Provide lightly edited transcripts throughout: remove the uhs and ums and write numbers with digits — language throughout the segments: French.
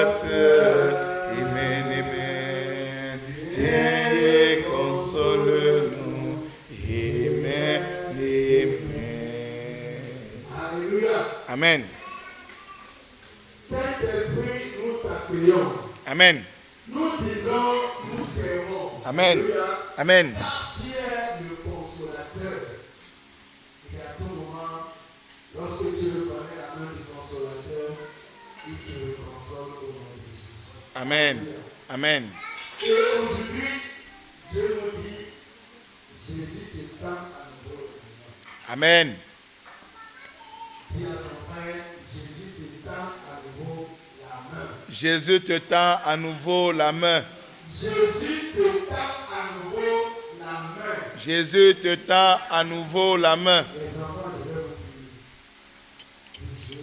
consolateur, Amen, Amen. Viens et console-nous, Amen, Amen. Alléluia. Amen. Saint-Esprit, nous t'accueillons. Amen. Nous disons, nous t'aimons. Amen. Alléluia. Amen. Tu es le consolateur. Et à tout moment, lorsque tu reconnais la main du consolateur, il te console au nom de Jésus. Amen. Alléluia. Amen. Et aujourd'hui, Dieu nous dit, Jésus te tend à nouveau. Amen. Dis à ton frère, Jésus te tend à nouveau la main. Jésus te tend à nouveau la main. Jésus te tend à nouveau la main. Jésus te tend à nouveau la main. Les enfants, je vais vous prier.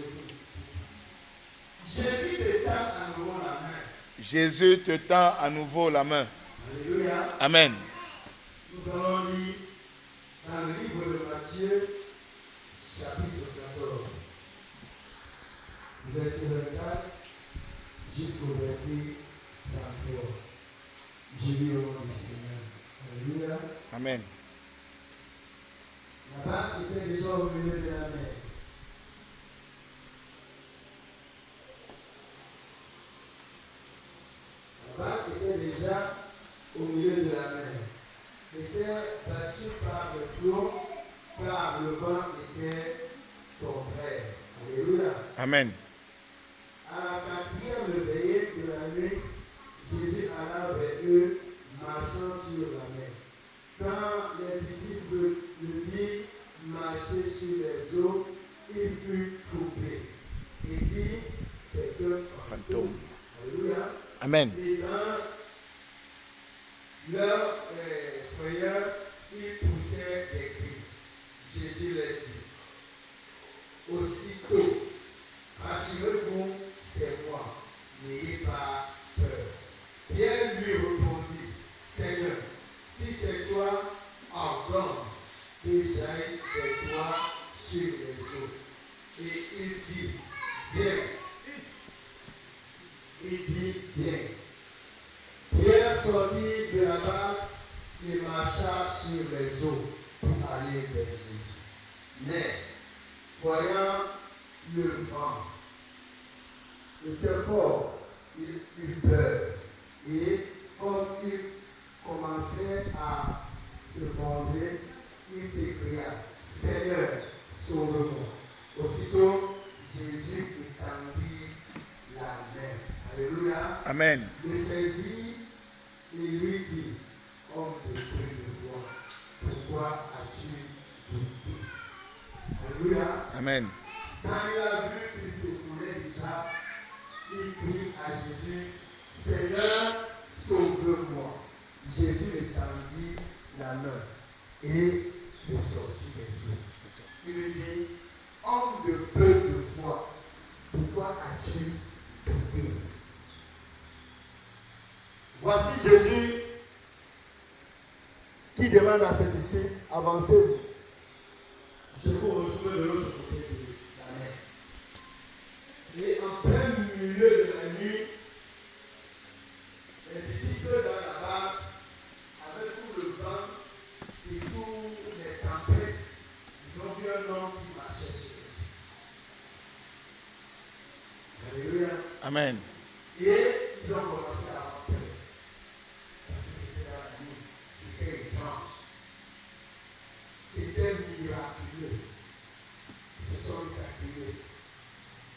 Jésus te tend à nouveau la main. Jésus te tend à nouveau la main. Alléluia. Amen. Nous allons lire dans le livre de Matthieu, chapitre 14, verset 24 jusqu'au verset 33. Je lis au nom du Seigneur. Alléluia. Amen. La barque était déjà au milieu de la mer. La barque était déjà au milieu de la mer. Était battue par le flot, car le vent était contraire. Alléluia. Amen. À la quatrième veillée de la nuit, Jésus alla vers eux, marchant sur la mer. Quand les disciples lui dirent marcher sur les eaux, il fut troublé. Il dit, c'est un fantôme. Alléluia. Amen. Et dans leur frayeur, ils poussaient des cris. Jésus leur dit, aussitôt, rassurez-vous, c'est moi, n'ayez pas peur. Pierre lui répondit, Seigneur, si c'est toi, ordonne que j'aille vers toi sur les eaux. Et il dit, viens. Il dit, viens. Pierre sortit de la barque et marcha sur les eaux pour aller vers Jésus. Mais, voyant le vent était fort, il eut peur. Et comme il commençait à se fondre, il s'écria, Seigneur, sauve-moi. Aussitôt, Jésus étendit la main. Alléluia. Amen. Le saisit et lui dit, homme de peu de foi, pourquoi as-tu douté? Alléluia. Amen. Quand il a vu qu'il s'écoulait déjà, il prie à Jésus, Seigneur, sauve-moi. Jésus étendit la main et le sortit des eaux. Il lui dit, homme de peu de foi, pourquoi as-tu douté? Voici Jésus qui demande à ses disciples, avancez-vous. Je vous retrouve de l'autre côté de la mer. Et en plein milieu de la nuit, les disciples dans la barque, avec tout le vent et toutes les tempêtes, ils ont vu un homme qui marchait sur les eaux. Alléluia. Amen. Et ils ont commencé à avoir peur. Parce que c'était dans la nuit. C'était étrange. C'était miraculeux. Ils se sont mis à crier.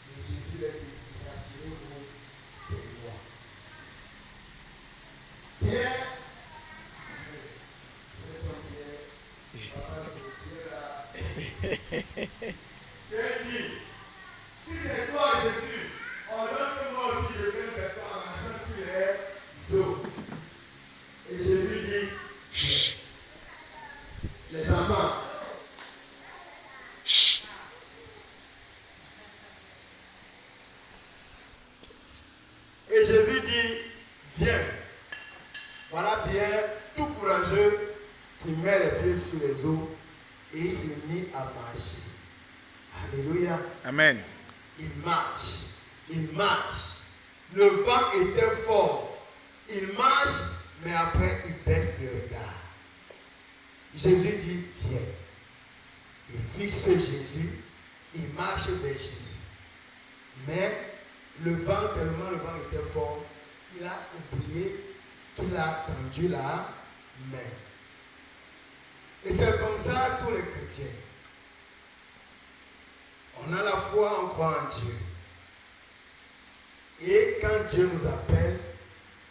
Mais Jésus leur dit, rassurez-vous, c'est moi. Pierre, c'est ton Pierre. Papa, c'est Pierre là. Pierre dit, si c'est toi Jésus, ordonne que moi aussi je vienne vers toi en marchant sur les eaux. Et Jésus dit, les enfants, et Jésus dit, viens. Voilà Pierre, tout courageux, qui met les pieds sur les eaux et il s'est mis à marcher. Alléluia. Amen. Il marche. Il marche. Le vent était fort. Il marche, mais après il baisse le regard. Jésus dit, viens. Il fixe Jésus, il marche vers Jésus. Mais tellement le vent était fort, il a oublié qu'il a tendu la main. Et c'est comme ça tous les chrétiens. On a la foi, on croit en Dieu. Et quand Dieu nous appelle,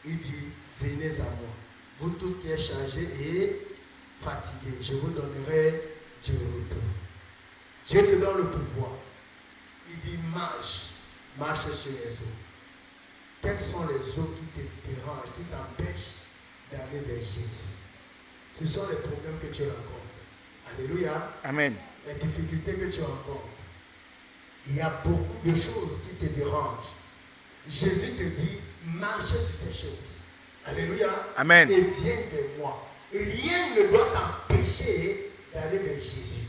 il dit, venez à moi. Vous tous qui êtes chargés et fatigués, je vous donnerai du repos. Dieu te donne le pouvoir. Il dit, marche sur les eaux. Quelles sont les eaux qui te dérangent, qui t'empêchent d'aller vers Jésus? Ce sont les problèmes que tu rencontres. Alléluia. Amen. Les difficultés que tu rencontres. Il y a beaucoup de choses qui te dérangent. Jésus te dit, marche sur ces choses. Alléluia. Amen. Et viens vers moi. Rien ne doit t'empêcher d'aller vers Jésus.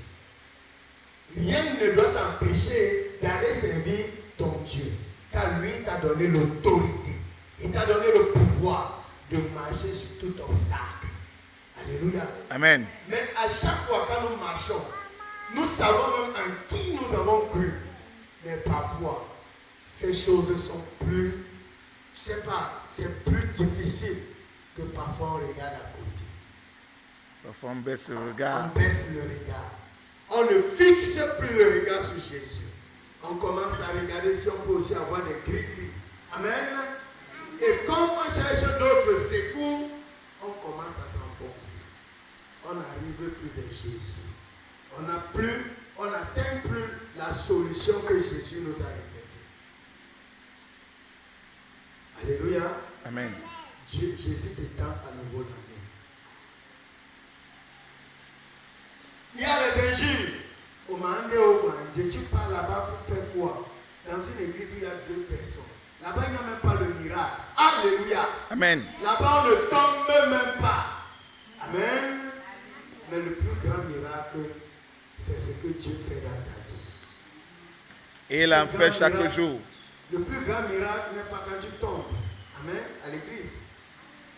Rien ne doit t'empêcher d'aller servir ton Dieu. Car lui t'a donné l'autorité. Il t'a donné le pouvoir de marcher sur tout obstacle. Alléluia. Amen. Mais à chaque fois quand nous marchons, nous savons même en qui nous avons cru. Mais parfois, ces choses sont plus, c'est plus difficile que parfois on regarde à côté. Parfois on baisse le regard. On baisse le regard. On ne fixe plus le regard sur Jésus. On commence à regarder si on peut aussi avoir des gris-gris. Amen. Et comme on cherche d'autres secours, on commence à s'enfoncer. On n'arrive plus vers Jésus. On n'atteint plus la solution que Jésus nous a réservée. Alléluia. Amen. Jésus t'étend à nouveau la main. Il y a les injures. Au Dieu, tu pars là-bas pour faire quoi? Dans une église où il y a 2 personnes. Là-bas, il n'y a même pas le miracle. Alléluia. Amen. Là-bas, on ne tombe même pas. Amen. Mais le plus grand miracle, c'est ce que Dieu fait dans ta vie. Et il en fait chaque jour. Le plus grand miracle n'est pas quand tu tombes. Amen. À l'église.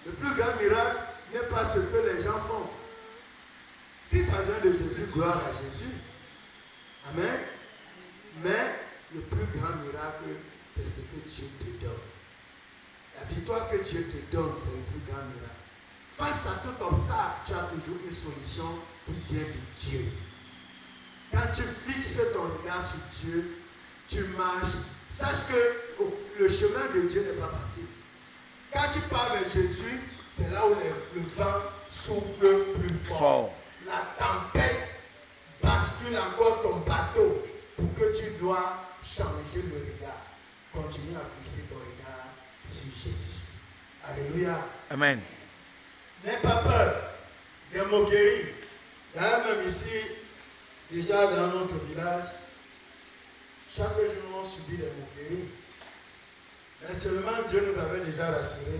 Le plus grand miracle n'est pas ce que les gens font. Si ça vient de Jésus, gloire à Jésus. Amen. Mais le plus grand miracle, c'est ce que Dieu te donne. La victoire que Dieu te donne, c'est le plus grand miracle. Face à tout obstacle, tu as toujours une solution qui vient de Dieu. Quand tu fixes ton regard sur Dieu, tu marches. Sache que le chemin de Dieu n'est pas facile. Quand tu pars vers Jésus, c'est là où le vent souffle plus fort. La tempête bascule encore ton bateau pour que tu dois changer le regard. Continue à fixer ton regard sur Jésus. Alléluia. Amen. N'aie pas peur des moqueries. Là, même ici, déjà dans notre village, chaque jour on subit des moqueries. Mais seulement Dieu nous avait déjà rassuré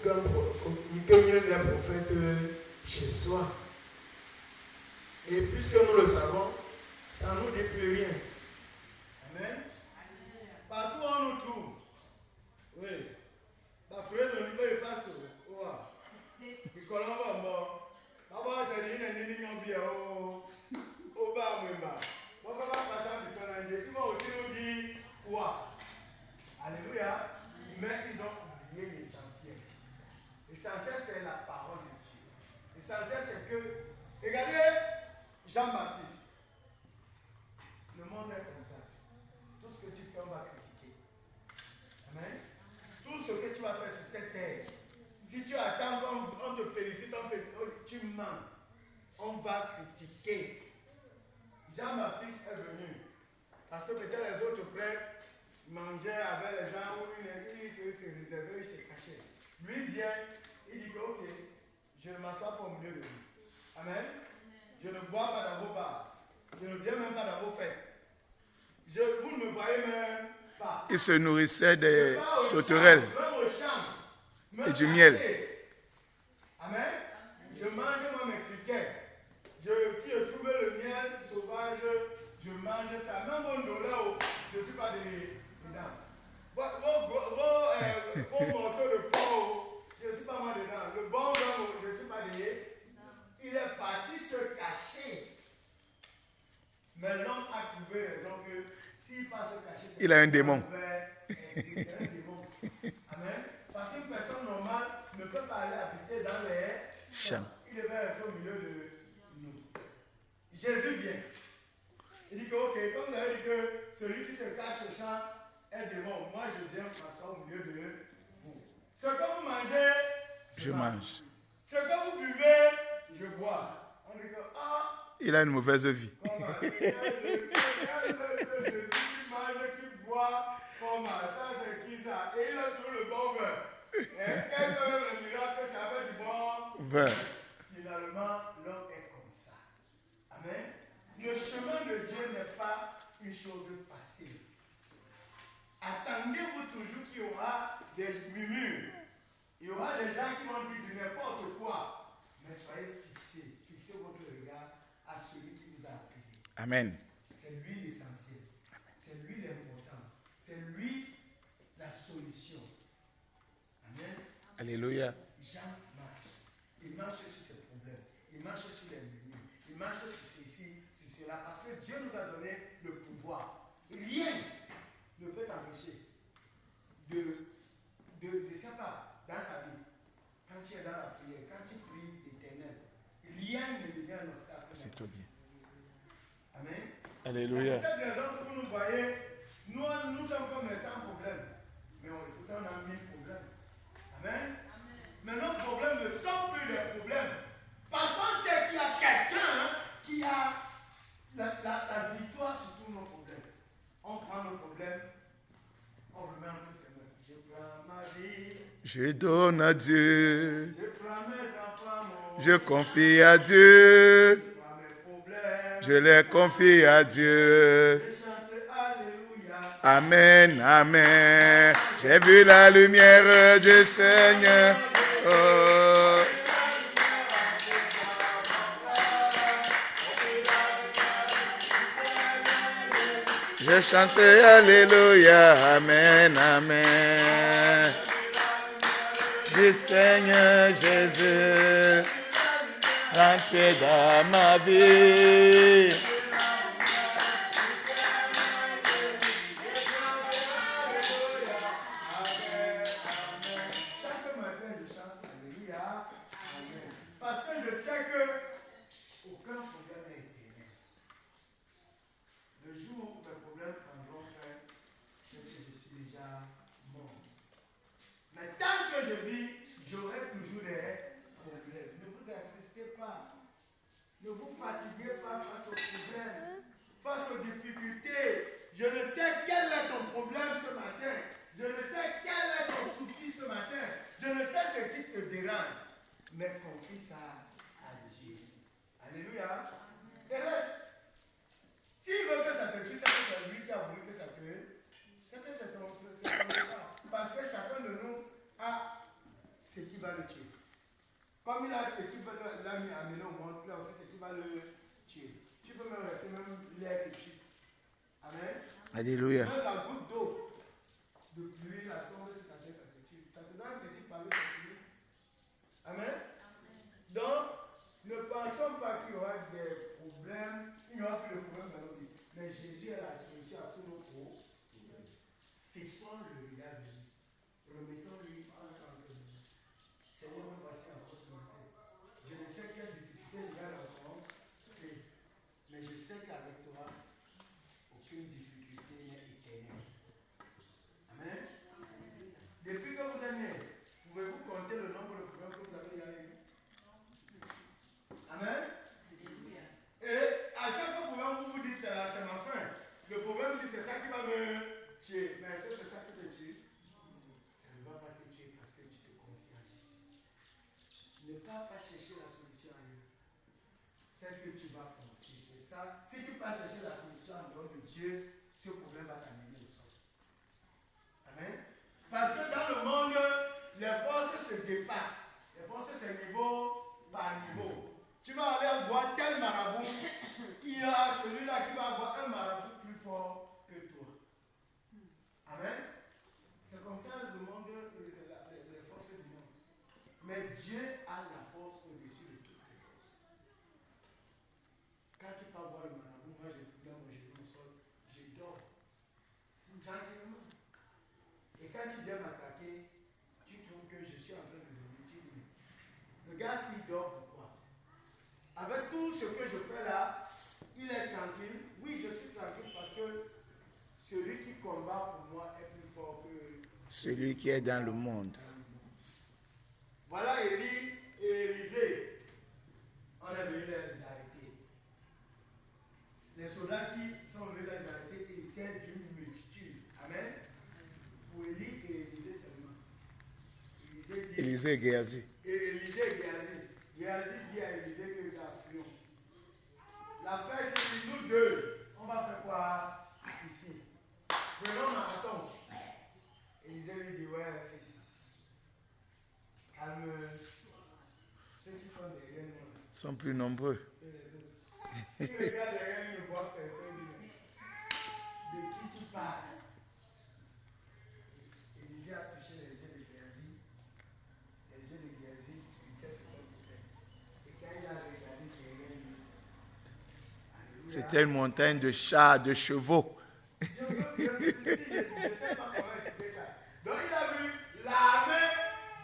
que nul n'est prophète chez soi. Et puisque nous le savons, ça ne nous dit plus rien. Amen. Partout on nous trouve. Oui. Frère, ne peut pas se. Il colombe mort. Papa, tu as dit que tu as au bas, papa va passer à son il va aussi nous dire quoi. Alléluia. Mais ils ont oublié l'essentiel. L'essentiel, c'est la parole de Dieu. L'essentiel, c'est que, regardez Jean-Baptiste. Le monde est comme ça. Tout ce que tu fais, on va critiquer. Amen. Tout ce que tu vas faire sur cette terre, si tu attends qu'on te félicite, tu mens. On va critiquer. Jean-Baptiste est venu. Parce que peut-être les autres prêtres mangeaient avec les gens où il se réservait, il se cachait. Lui vient, il dit que ok, je ne m'assois pas au milieu de vous. Amen. Je ne bois pas dans vos bars. Je ne viens même pas dans vos fêtes. Vous ne me voyez même pas. Il se nourrissait des sauterelles et du miel. Amen. Je mange moi mes critères. Si je trouve le miel sauvage, je mange ça. Même mon douleur, je ne suis pas dedans. Vos bon morceau de porc, je ne suis pas moi dedans. Le bon homme, je ne suis pas dedans. Il est parti se cacher. Mais l'homme a trouvé raison que s'il part se cacher, il a un démon. C'est un démon. Amen. Parce qu'une personne normale ne peut pas aller habiter dans les champs. Il devait rester au milieu de nous. Jésus vient. Il dit que, ok, comme vous avez dit que celui qui se cache au champ est démon, moi je viens m'asseoir au milieu de vous. Ce que vous mangez, je mange. Ce que vous buvez, je bois. On dit que, il a une mauvaise vie. Jésus qui mange, qui boit, ça c'est qui ça? Et il a trouvé le bon vin. Et quel fait le miracle, ça fait du bon vin. Finalement, l'homme est comme ça. Amen. Le chemin de Dieu n'est pas une chose facile. Attendez-vous toujours qu'il y aura des murmures. Il y aura des gens qui vont dire du n'importe quoi. Mais soyez fixés. Fixez votre regard à celui qui vous a appelé. Amen. C'est lui l'essentiel. C'est lui l'importance. C'est lui la solution. Amen. Alléluia. Jean marche. Il marche sur ses problèmes. Il marche sur les murmures. Il marche sur ceci, sur cela. Parce que Dieu nous a donné le pouvoir. Rien ne peut t'empêcher de savoir dans ta vie. Quand tu es dans la prière, quand tu pries l'Éternel, rien ne devient un obstacle. C'est tout bien. Amen. Alléluia. C'est cette raison que vous nous voyez, nous sommes comme les sans problèmes. Mais pourtant on a 1000 problèmes. Amen. Mais nos problèmes ne sont plus des problèmes. Parce qu'on sait qu'il y a quelqu'un qui a la victoire sur tous nos problèmes. On prend nos problèmes, on remet en tous ses mains. Je prends ma vie. Je donne à Dieu. Je prends mes enfants. Je confie à Dieu. Je prends mes problèmes. Je les confie à Dieu. Je chante Alléluia. Amen, amen. J'ai vu la lumière du Seigneur. Oh. Je chante Alléluia, Amen, Amen. Du Seigneur Jésus, rentrez dans ma vie. Chaque matin, je chante Alléluia, Amen. Parce que je sais que aucun problème n'est éternel. Le jour où mes problèmes prendront fin, c'est que je suis déjà mort. Mais tant que je vis, j'aurai toujours des problèmes. Ne vous attristez pas. Ne vous fatiguez pas face aux problèmes, face aux difficultés. Je ne sais quel est ton problème ce matin. Je ne sais quel est ton souci ce matin. Je ne sais ce qui te dérange. Mais confie ça à Dieu. Alléluia. Et reste. S'il veut que ça te tue, c'est lui qui a voulu que ça te tue. C'est que c'est ton cas. Parce que chacun de nous a ce qui va le tuer. Comme il a ce qui va l'amener au monde, il a aussi ce qui va le tuer. Tu peux même rester même l'air que tu. Amen. Alléluia. Même la goutte d'eau de pluie, la tombe sur ta tête, ça te tue. Ça te donne un petit pavé, ça te tue. Amen. Donc, ne pensons pas qu'il y aura des problèmes. Il n'y aura plus de problèmes dans nos vies. Mais Jésus est la solution à tous nos problèmes. Fixons le regard de lui. Remettons-lui entre nous. Seigneur, me voici encore ce matin. Je ne sais quelle difficulté il y a encore, mais je sais qu'avec toi, aucune difficulté n'est éternelle. Amen. Depuis que vous êtes né, pouvez-vous compter le nombre de problèmes que vous avez eu? Amen. Et à chaque fois, vous vous dites c'est ma fin. Le problème, si c'est ça qui va me tuer, mais est-ce que c'est ça qui te tue? Ça ne va pas te tuer parce que tu te confies à Jésus. Ne pas chercher la solution ailleurs. C'est que tu vas foncer, c'est ça. Si tu vas chercher la solution en dehors de Dieu, ce problème va t'amener au sol. Amen. Parce que dans le monde, les forces se dépassent. Les forces, c'est niveau par niveau. Tu vas aller voir tel marabout, il y a celui-là qui va avoir un marabout plus fort que toi. Amen. C'est comme ça le monde tu dors pourquoi? Avec tout ce que je fais là, il est tranquille. Oui, je suis tranquille parce que celui qui combat pour moi est plus fort que celui qui est dans le monde. Voilà Élie et Élisée. On est venu les arrêter. Les soldats qui sont venus les arrêter étaient d'une multitude. Amen. Pour Élie et Élisée seulement. Élisée et Géasi. Élisée et Géasi. Géasi dit à Élisée que nous affluons. L'affaire c'est que nous deux, on va faire quoi ici? Prenons marathon. Élisée lui dit, ouais fils, calme. Ceux qui sont derrière nous Sont plus nombreux. que les autres. Qui regarde derrière lui ne voit personne. De qui tu parles? Élisée a touché les yeux de Géasi. Les yeux de Géasi spirituels se sont ouverts. Et quand il a regardé derrière lui, alléluia. C'était une montagne de chars, de chevaux. Je sais pas comment expliquer ça. Donc il a vu l'armée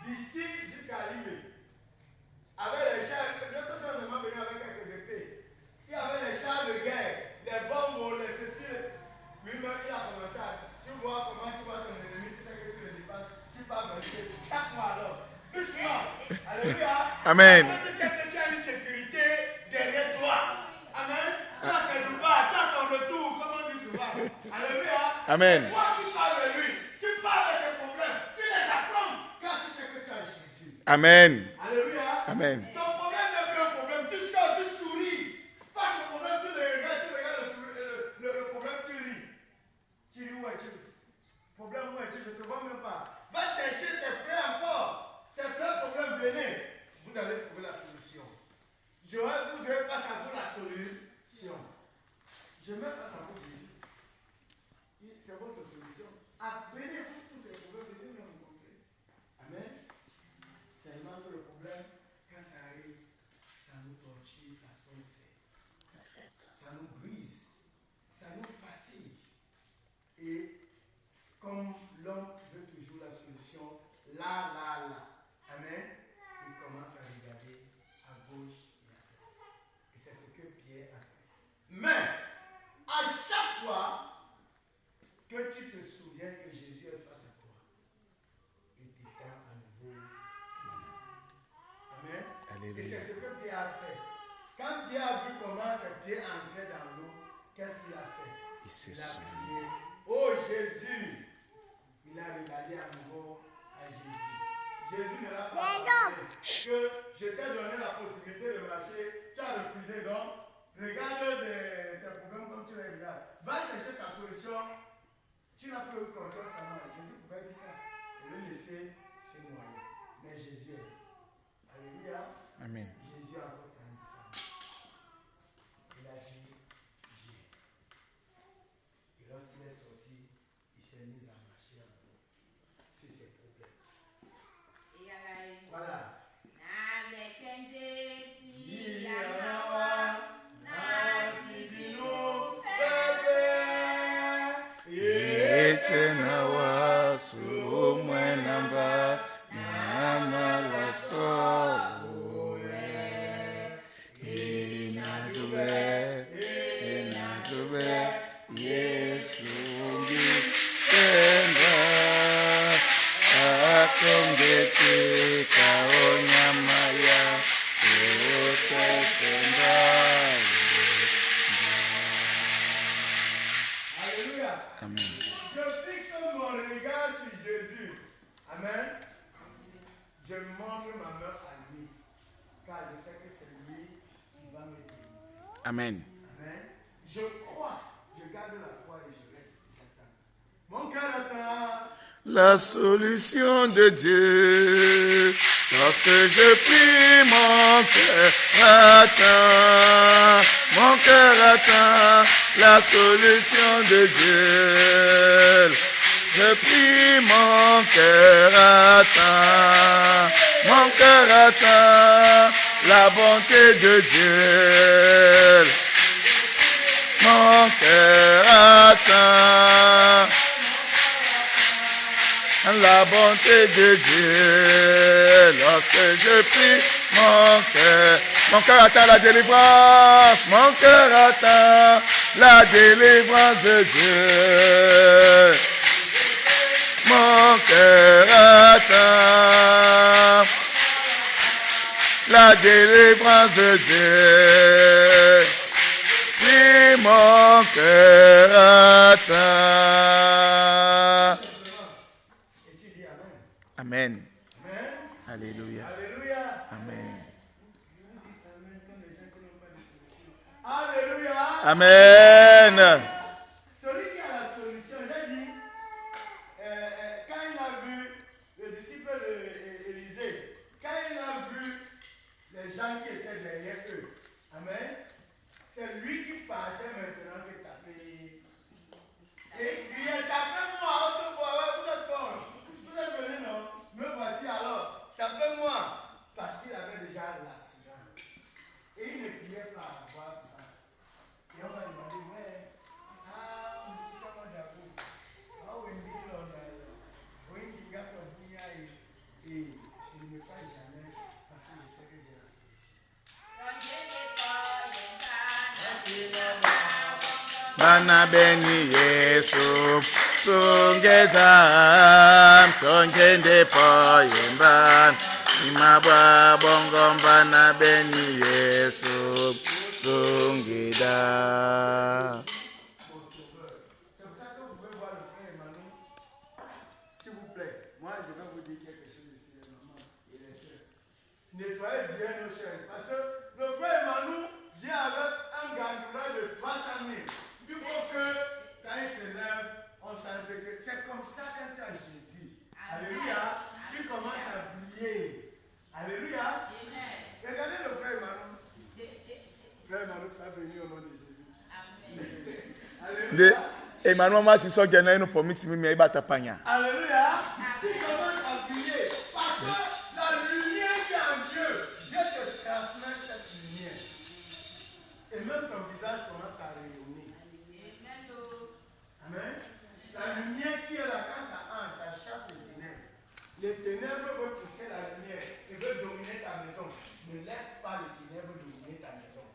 d'ici jusqu'à Limé. Avec les chars, l'autre sont seulement venus avec quelques épées. Il y avait les chars de guerre, les bombes, les ceci. Lui-même, il a commencé à. Tu vois comment tu vois ton ennemi, tu sais que tu le dépasses. Tu pars vers lui. Tape-moi alors. Touche-moi. Alléluia. Amen. Parce que tu sais que tu as une sécurité derrière toi. Amen. Tu as quelque part, tu as ton retour, comme on dit souvent. Alléluia. Amen. Toi, tu parles de lui. Tu parles de tes problèmes. Tu les affrontes quand tu sais que tu as Jésus. Amen. Alléluia. Amen. Ton problème n'est plus un problème. Tu sors, tu souris. Face au problème, tu regardes le problème, tu ris. Tu ris, où es-tu? Problème, où es-tu? Je ne te vois même pas. Va chercher tes frères encore. Tes frères problèmes, venez. Vous allez trouver la solution. Vous avez face à vous la solution. Je mets face à vous Jésus. C'est votre solution. Appelez-vous tous ces problèmes, venez me rencontrer. Amen. Seulement que le problème, quand ça arrive, ça nous torture parce qu'on est fait. Ça nous brise. Ça nous fatigue. Et comme l'homme veut toujours la solution, là. Amen. Il commence à regarder à gauche et à droite. Et c'est ce que Pierre a fait. Mais, à chaque fois que tu te souviens que Jésus est face à toi, il t'étend à nouveau. Amen. Alléluia. Et c'est ce que Pierre a fait. Quand Pierre a vu comment ses pieds entraient dans l'eau, qu'est-ce qu'il a fait? Il s'est Il a souvenu. prié. Oh Jésus! Il a regardé à nouveau à Jésus. Jésus ne l'a pas parlé. Que je t'ai donné la possibilité de marcher, tu as refusé donc. Regarde tes problèmes comme tu les regardes. Va chercher ta solution. Tu n'as plus eu confiance en moi. Jésus pouvait dire ça et le laisser se noyer. Mais Jésus est là. Alléluia. Amen. Jésus a encore tendu sa main. Il a dit Dieu. Et lorsqu'il est sorti, il s'est mis à marcher en haut sur ses problèmes. Voilà. Etenawa sumwenamba namalaso inazube Yesu ngitenda akongeti kaonyamaya utetenda. Alléluia. Amen. Je fixe mon regard sur Jésus. Amen. Je montre ma main à lui. Car je sais que c'est lui qui va me délivrer. Amen. Amen. Je crois. Je garde la foi et je reste. J'attends. Mon cœur attend. La solution de Dieu, lorsque je prie, mon cœur attend, la solution de Dieu. Je prie, mon cœur attend, la bonté de Dieu. Mon cœur attend la bonté de Dieu. Lorsque je prie, Mon cœur attend la délivrance. Mon cœur attend la délivrance de Dieu. Mon cœur attend la délivrance de Dieu. Oui, mon cœur attend. Amen. Alléluia. Amen. Alléluia. Amen. Celui qui a la solution, j'ai dit, quand il a vu le disciple d'Élisée, quand il a vu les gens qui étaient derrière eux, amen, c'est lui qui partait maintenant qui tapait. Et il criait, tapez-moi, autre fois, vous êtes fort. Vous êtes venus, non? Me voici alors, tapez-moi. Parce qu'il avait déjà l'assurance. Et il ne criait pas à voix basse. Et on va demander, ouais, ça va d'abord. Il ne me fait jamais parce que je sais que j'ai la solution. Bana beni Yesu sungeza tongende poyemba imabwa bongo bana beni Yesu sungeda. C'est pour ça que vous pouvez voir le frère Emmanuel. S'il vous plaît, moi je vais vous dire quelque chose ici, les mamans et les soeurs. Nettoyez bien nos chairs. Parce que le frère Emmanuel vient avec un gandoula de 300 000. Il faut que quand il se lève, on s'intègre. C'est comme ça quand tu as Jésus. Alléluia. Tu commences à briller. Alléluia. Regardez le frère Emmanuel. Frère Emmanuel, ça a venu au nom de Jésus. Alléluia. Emmanuel m'a dit so gena ino promise mi e bata panya. Alléluia. Il commence à briller. Parce que la lumière qui est en Dieu, Dieu te transmet cette lumière. Et même ton visage commence à rayonner. Amen. La lumière qui est là quand ça entre, ça chasse les ténèbres. Les ténèbres veulent pousser la lumière et veulent dominer ta maison. Ne laisse pas les ténèbres dominer ta maison.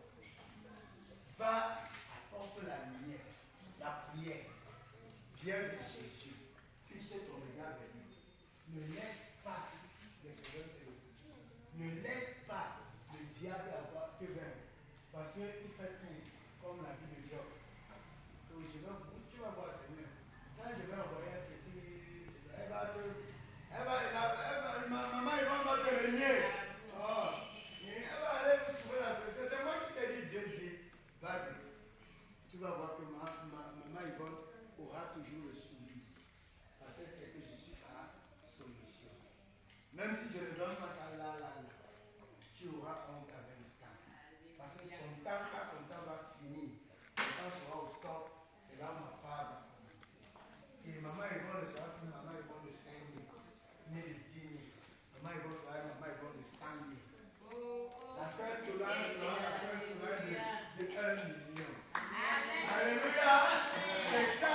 Va, apporte la lumière, la prière. Viens de Jésus. Fixe ton regard vers lui. Ne laisse pas les problèmes te vaincre. Ne laisse pas le diable avoir te vaincre. Parce qu'il fait tout comme la vie de Job. Donc tu vas voir Seigneur. Quand je vais envoyer un petit. Maman, il va te régner. Oh. Elle va aller trouver la solution. C'est moi qui t'ai dit, Dieu dit, vas-y. Tu vas voir que maman Yvonne aura toujours le sourire. Parce que c'est que je suis sa solution. Même si je ne donne pas ça là, tu auras honte avec le temps. Parce que ton temps, quand ton temps va finir, ton temps sera au stop, c'est là où ma part va commencer. Et maman Yvonne ne sera plus maman Yvonne de 5 000, ni de 10 000. Maman Yvonne sera maman Yvonne de 100 000. La sœur Solange sera la sœur Solange de 1 million. Alléluia. C'est ça.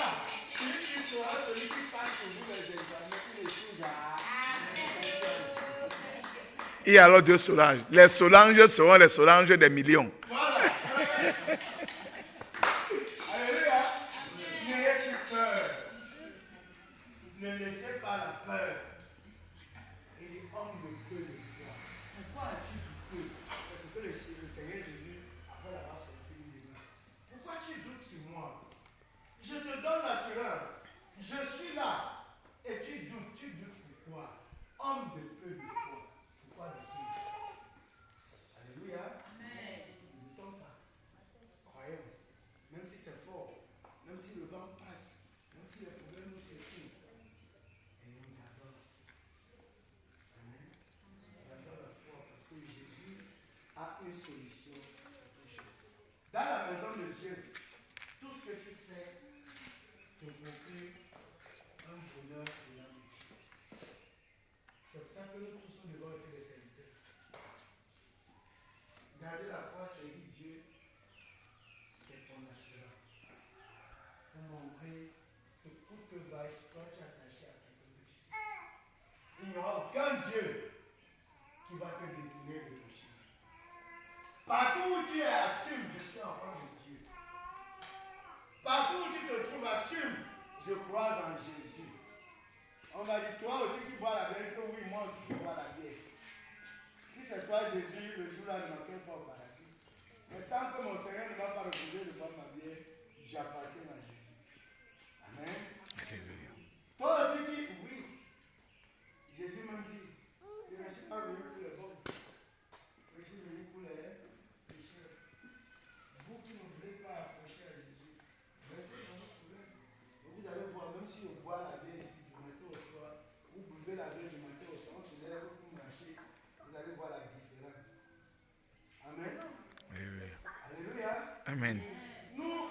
Celui qui sera celui qui passe pour vous les examens, qui les juge. Et alors Dieu Solange. Les Solanges seront les Solanges des millions. Voilà. Alléluia. N'ayez plus peur. Ne laissez pas la peur. Et les hommes de peu de foi. Pourquoi as-tu douté? C'est ce que le Seigneur Jésus, après l'avoir sorti, lui dit. Pourquoi tu doutes sur moi? Je te donne l'assurance. Je suis là. Et tu doutes. Tu doutes pourquoi? Homme de peu de foi. Pourquoi douter? Alléluia. Amen. Ne doutons pas. Croyons. Même si c'est fort. Même si le vent passe. Même si les problèmes nous secouent. Et on adore. Amen. On adore la foi parce que Jésus a une solution pour tout chose. Dans la maison de Dieu, tout ce que tu fais te procure un bonheur et un luxe. C'est pour ça que nous tous nous devons être des serviteurs. Garder la foi, servir Dieu, c'est ton assurance. Pour montrer que où que vaille, toi tu es attaché à quelqu'un de physique. Il n'y aura aucun Dieu qui va te détourner de ton chemin. va dire, toi aussi qui bois la bière, que oui, moi aussi qui bois la bière. Si c'est toi Jésus, le jour-là ne m'accueille pas au paradis. Mais tant que mon Seigneur ne va pas refuser de boire ma bière, j'appartiens à Jésus. Amen. Toi aussi qui, oui. Jésus m'a dit, je ne suis pas venu pour les bons. Je suis venu pour les pécheurs. Vous qui ne voulez pas approcher à Jésus, restez dans votre problème. Vous allez voir, même si on boit la bière ici du matin au soir, vous buvez la bière du matin au soir, on se lève pour marcher, vous allez voir la différence. Amen. Alléluia. Amen. Nous,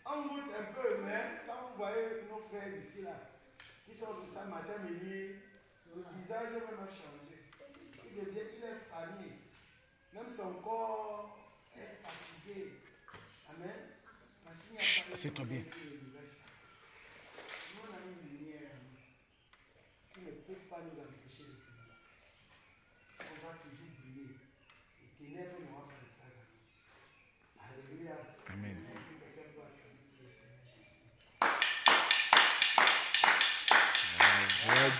on goûte un peu, mais quand vous voyez nos frères d'ici là, qui sont sur ça matin, midi, le visage même a changé. Il est fané. Même son corps est fatigué. Amen. Assieds-toi bien. Nous, on a une lumière qui ne peut pas nous empêcher de prier. On va toujours briller. Et ténèbres n'auront pas de place à nous. Alléluia. Amen. Merci quelqu'un pour acclamer le Seigneur Jésus.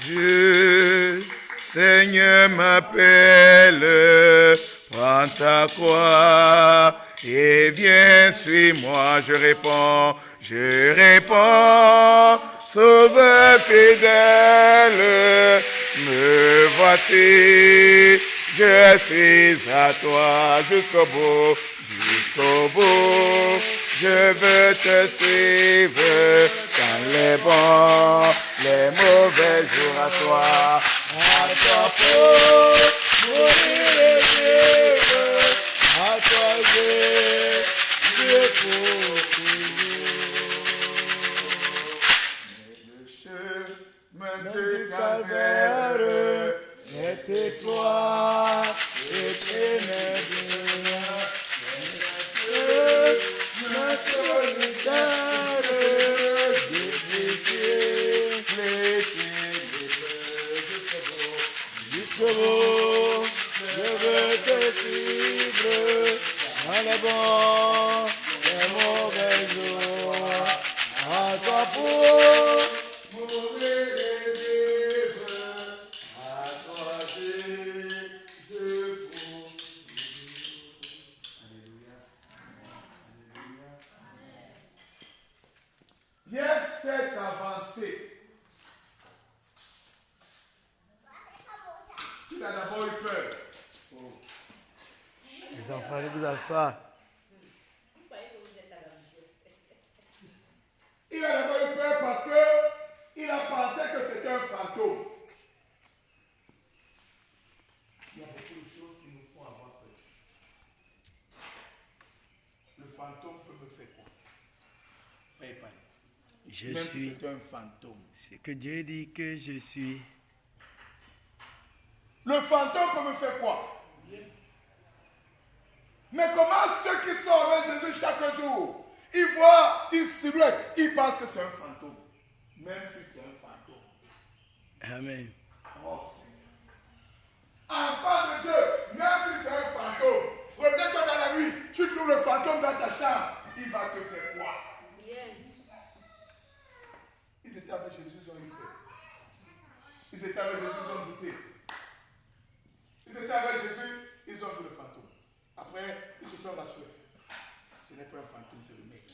Dieu, Seigneur m'appelle, prends ta croix et viens, suis-moi. Je réponds, Sauveur fidèle, me voici, je suis à toi jusqu'au bout. Je veux te suivre dans les bons, les mauvais jours à toi pour mourir et vivre, à toi je pour toujours. Le chemin du calvaire était toi et ténébreux. Ma solitaire, jusqu'au bout, je veux te suivre dans les bons, les mauvais jours, à toi pour mourir et vivre, à toi je pour. Yes, c'est avancé. Tu as d'abord eu peur. Oh. Les enfants, allez vous asseoir. Il a d'abord eu peur parce qu'il a pensé que c'était un fantôme. Il y a beaucoup de choses qui nous font avoir peur. Le fantôme peut me faire quoi? Frère Paris. Je Même suis si c'est un fantôme. ce que Dieu dit que je suis. Le fantôme peut me faire quoi? Mais comment ceux qui sont avec Jésus chaque jour, ils voient une silhouette, ils pensent que c'est un fantôme. Même si c'est un fantôme. Amen. Oh Seigneur. Enfant de Dieu, même si c'est un fantôme, peut-être dans la nuit, tu trouves le fantôme dans ta chambre, il va te faire quoi? Ils étaient avec Jésus, ils ont eu peur. Ils étaient avec Jésus, ils ont douté. Ils étaient avec Jésus, ils ont vu le fantôme. Après, ils se sont rassurés. Ce n'est pas un fantôme, c'est le mec.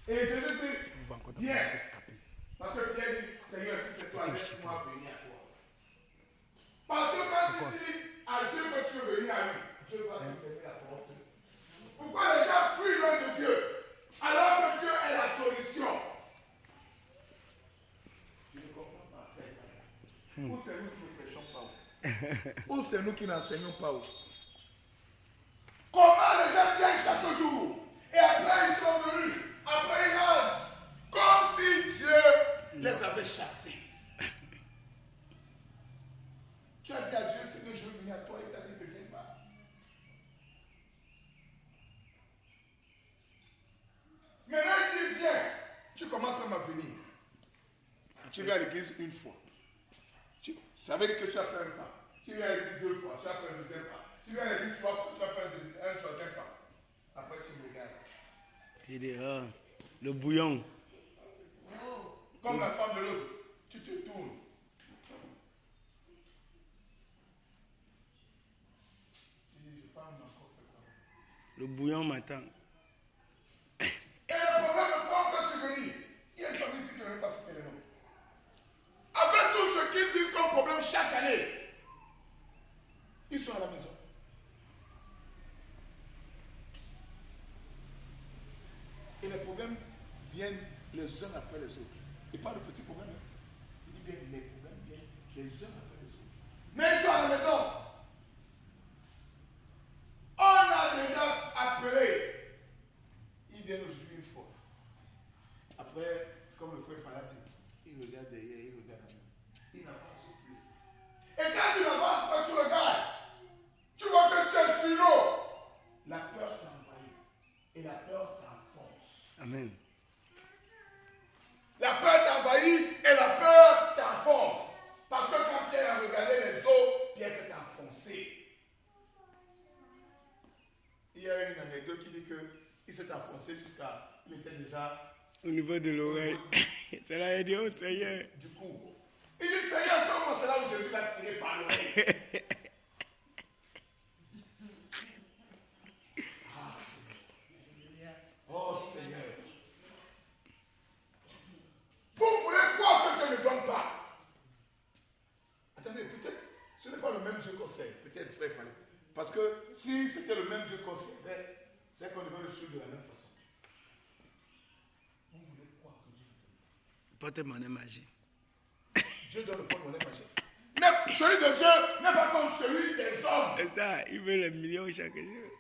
Et Jésus dit, viens. Parce que Pierre dit, Seigneur, si c'est toi, laisse-moi venir à toi. Parce que quand tu dis à Dieu que tu veux venir à lui, Dieu va te fermer la porte. Pourquoi les gens fuient loin de Dieu alors que Dieu est la solution? Je ne comprends pas. Ou c'est nous qui ne prêchons pas? Ou c'est nous qui n'enseignons pas? Comment les gens viennent chaque jour et après ils sont venus, après ils rentrent, comme si Dieu les avait chassés. Tu as dit à Dieu, Seigneur, je veux venir à toi, il t'a dit ne viens pas. Maintenant il dit viens, tu commences même à venir. Tu viens à l'église une fois. Ça veut dire que tu as fait un pas. Tu viens à l'église deux fois, tu as fait un deuxième pas. Tu viens à l'église trois fois, tu as fait un troisième pas. Après tu me regardes. Tu dis, le bouillon. comme la femme de l'autre. Tu te tournes. Le bouillon m'attend. Et le problème ne peut encore survenir. Il y a une famille ici qui ne veut pas citer les noms. Avec tout ce qu'ils vivent comme problème chaque année, ils sont à la maison. Et les problèmes viennent les uns après les autres. Et pas de petits problèmes. Il dit bien les problèmes viennent les uns après les autres. Mais ils sont à la maison. On a déjà appelé. Ils viennent aujourd'hui une fois. Après, comme le frère Palati, il regarde derrière, il regarde en haut. Il n'avance plus. Et quand tu n'avances pas, tu regardes. Tu vois que tu es sur l'eau. La peur t'envahit. Et la peur t'enfonce. Amen. La peur t'envahit et la peur t'enfonce. Parce que quand Pierre a regardé les eaux, Pierre s'est enfoncé. Il y a une anecdote qui dit qu'il s'est enfoncé jusqu'à... Il était déjà... Au niveau de l'oreille. C'est là il dit, oh Seigneur. Du coup, il dit, Seigneur, c'est là où Jésus l'a tiré par l'oreille. Ah, Seigneur. Oh Seigneur. Vous voulez quoi que Dieu ne donne pas? Attendez, peut-être, ce n'est pas le même Dieu qu'on sert. Peut-être, frère, parce que si c'était le même Dieu qu'on servait, c'est qu'on devait le suivre de la même façon. Vous voulez quoi que Dieu ne donne pas? Porte-monnaie magique. Dieu donne le porte-monnaie magique. Mais celui de Dieu n'est pas comme celui des hommes. C'est ça, il veut les millions chaque jour.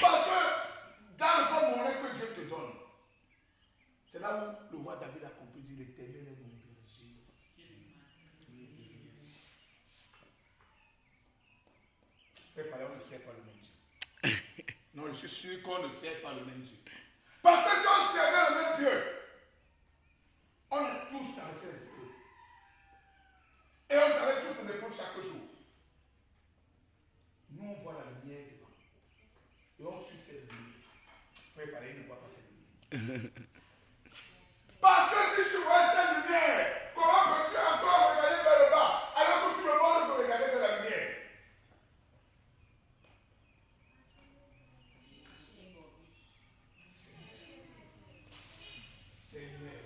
Parce que dans le porte-monnaie que Dieu te donne, c'est là où le roi David a compris, dit l'Éternel est mon berger. Frère, par là, on ne sert pas le même Dieu. Non, je suis sûr qu'on ne sert pas le même Dieu. Parce que si on servait le même Dieu, on a tous caressé les épaules. Et on travaille tous les épaules chaque jour. Nous, on voit la lumière devant. Et on suit cette lumière. Frère, par là, il ne voit pas cette lumière. Parce que si tu vois cette lumière, comment peux-tu encore regarder vers le bas alors que tout le monde veut regarder vers la lumière? Seigneur.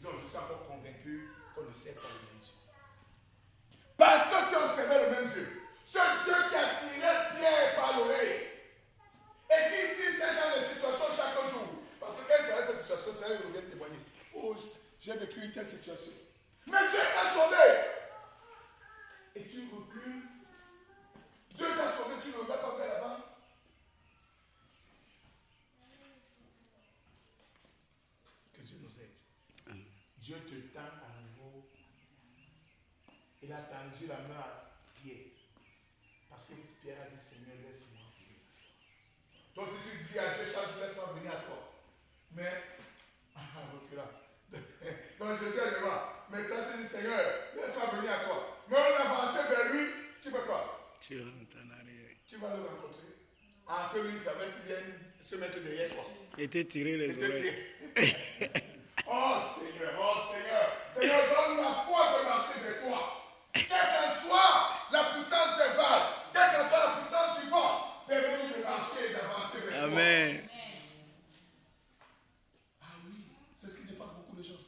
Donc je suis encore convaincu qu'on ne sait pas le même Dieu. Parce que si on savait le même Dieu, ce Dieu qui a tiré Pierre par l'oreille et qui tire ces gens de situations chaque jour. Parce que quand il y a cette situation, c'est là qu'il revient témoigner. Oh, j'ai vécu une telle situation. Mais Dieu t'a sauvé. Et tu recules. Dieu t'a sauvé, tu ne regardes pas vers l'avant. Que Dieu nous aide. Dieu te tend à nouveau. Il a tendu la main à Pierre. Parce que Pierre a dit, Seigneur, laisse-moi venir. Donc si tu dis à Dieu, chaque jour, laisse-moi venir à toi. Mais, recula. Donc Jésus est devant. Mais quand tu dis, Seigneur, laisse-moi venir à toi. Mais on avance vers lui, tu fais quoi? Tu rentres en arrière. Tu vas le rencontrer. Ah, que lui, ça va si bien se mettre derrière toi. Et te tirer les oreilles. Oh Seigneur, Seigneur, donne la foi de marcher vers toi. Quelle qu'en soit la puissance des vagues, quelle qu'en soit la puissance du vent, permets-nous de marcher et d'avancer vers toi. Amen. Ah oui, c'est ce qui dépasse beaucoup de gens.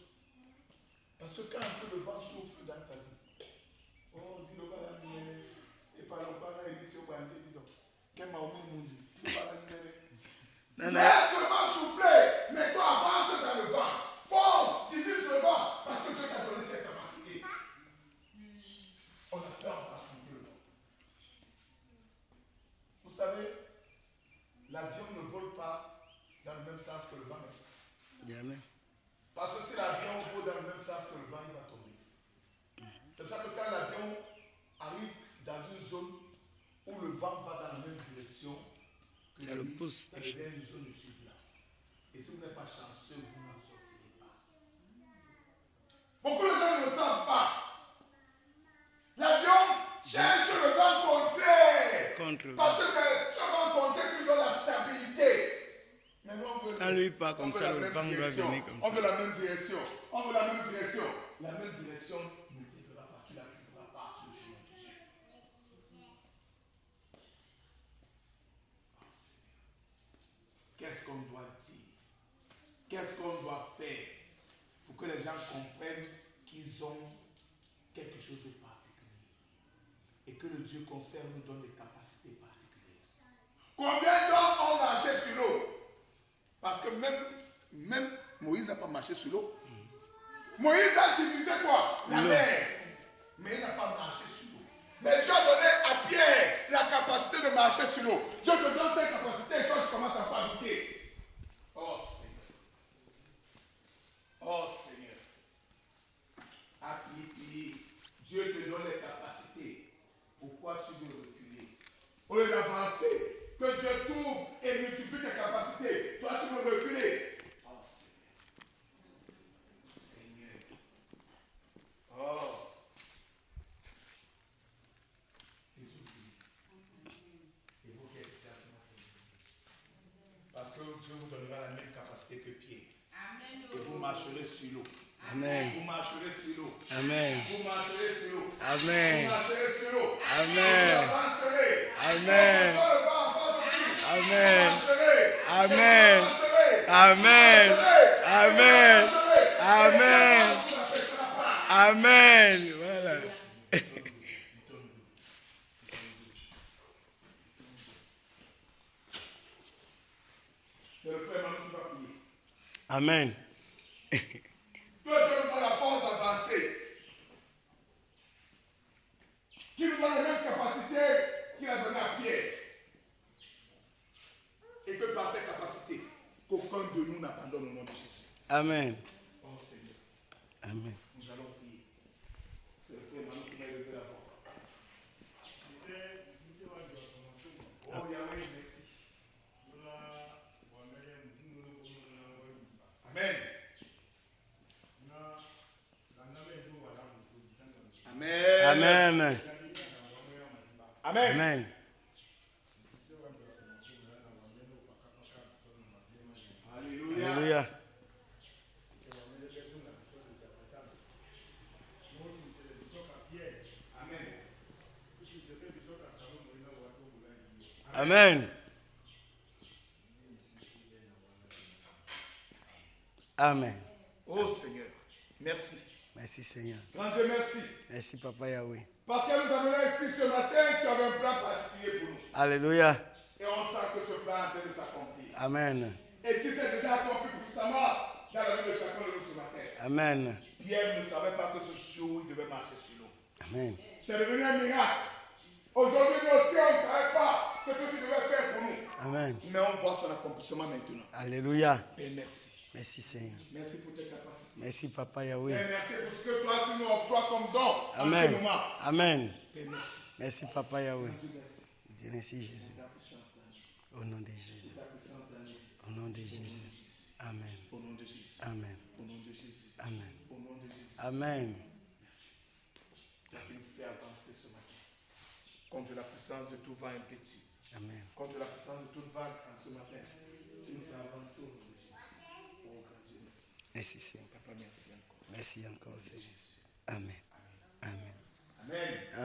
Parce que quand un peu le vent souffle dans ta vie, oh, dis-le pas la mienne, et par là, il dit, dis donc, quel m'a oublié mon dit, dis-le pas la mienne. Laisse le vent souffler, mais toi avance dans le vent. Force, divise le vent, parce que Dieu t'a donné cette capacité. On a peur d'affronter le vent. Vous savez, l'avion ne vole pas dans le même sens que le vent. Jamais. Parce que si l'avion vole dans le même sens que le vent, il va tomber. C'est pour ça que quand l'avion arrive dans une zone où le vent va dans la même direction, que ça le pousse. Ça devient une zone de surplace. Et si vous n'êtes pas chanceux, vous n'en sortirez pas. Beaucoup de gens ne le savent pas. L'avion cherche le vent contraire. Contre le Parce que c'est ce vent contraire qui donne la stabilité. Mais nous, on veut lui pas comme ça, le vent doit venir comme On ça. veut la même direction. On veut la même direction. La même direction ne t'aidera pas. Tu la trouveras pas sur le chemin de Dieu. Oh, Seigneur. Qu'est-ce qu'on doit dire? Qu'est-ce qu'on doit faire pour que les gens comprennent qu'ils ont quelque chose de particulier et que le Dieu qu'on sert nous donne des capacités particulières? Combien d'hommes ont marché sur l'eau? Parce que même Moïse n'a pas marché sur l'eau. Moïse a utilisé quoi? La mer. Mais il n'a pas marché sur l'eau. Mais Dieu a donné à Pierre la capacité de marcher sur l'eau. Dieu te donne cette capacité et quand tu commences à fabriquer. Oh Seigneur. Oh Seigneur. Dieu te donne les capacités. Pourquoi tu veux reculer? Au lieu d'avancer, que Dieu t'ouvre et multiplie tes capacités. Toi, tu veux reculer. Oh Seigneur. Seigneur. Oh. Et vous qui êtes ici à ce matin. Parce que Dieu vous donnera la même capacité que Pierre. Et vous marcherez sur l'eau. Amen. Vous marcherez sur l'eau. Amen. Vous marcherez sur l'eau. Amen. Vous marcherez sur l'eau. Amen. Vous avancerez. Amen. Amen. Amen. Amen. Amen. Amen. Amen. Voilà. C'est le frère Manu qui va prier. Amen. Que Dieu nous donne la force d'avancer. Qui nous donne la même capacité qu'il a donné à Pierre. Et que par cette capacité, qu'aucun de nous n'abandonne au nom de Jésus. Amen. Oh Seigneur, Amen. nous allons prier. C'est le frère Manu qui m'a élevé la voix. Oh Yahweh, merci. Amen. Amen. Amen. Amen. Amen. Alléluia. Alléluia. Amen. Amen. Oh Seigneur, merci. Merci Seigneur. Grand Dieu, merci. Merci Papa Yahweh. Parce que nous avons ici ce matin, tu avais un plan particulier pour nous. Alléluia. Et on sent que ce plan est en train de s'accomplir. Amen. Et qui s'est déjà accompli puissamment dans la vie de chacun de nous ce matin. Amen. Pierre ne savait pas que ce jour, il devait marcher sur l'eau. Amen. C'est devenu un miracle. Aujourd'hui, nous aussi, on ne savait pas ce que tu devais faire pour nous. Amen. Mais on voit son accomplissement maintenant. Alléluia. Et merci. Merci Seigneur. Merci pour tes capacités. Merci Papa Et Yahweh. merci pour ce que toi, tu nous octroies comme don en ce Amen. moment. Amen. Et merci. Merci Papa Yahweh. Dieu merci. Dieu merci Jésus. Ta puissance dans nous. Au nom de Jésus. Ta puissance dans nous. Au nom de Jésus. Amen. Au nom de Jésus. Amen. Au nom de Jésus. Amen. Au nom de Jésus. Amen. Toi qui nous fais avancer ce matin. Contre la puissance de tout vent impétueux. Amen. Contre la puissance de toute vague en ce matin. Tu nous fais avancer au nom de Jésus. Oh grand Dieu, merci. Merci Seigneur. Papa, merci encore. Merci encore Au nom de Seigneur. Jésus. Amen. Amen. Amen.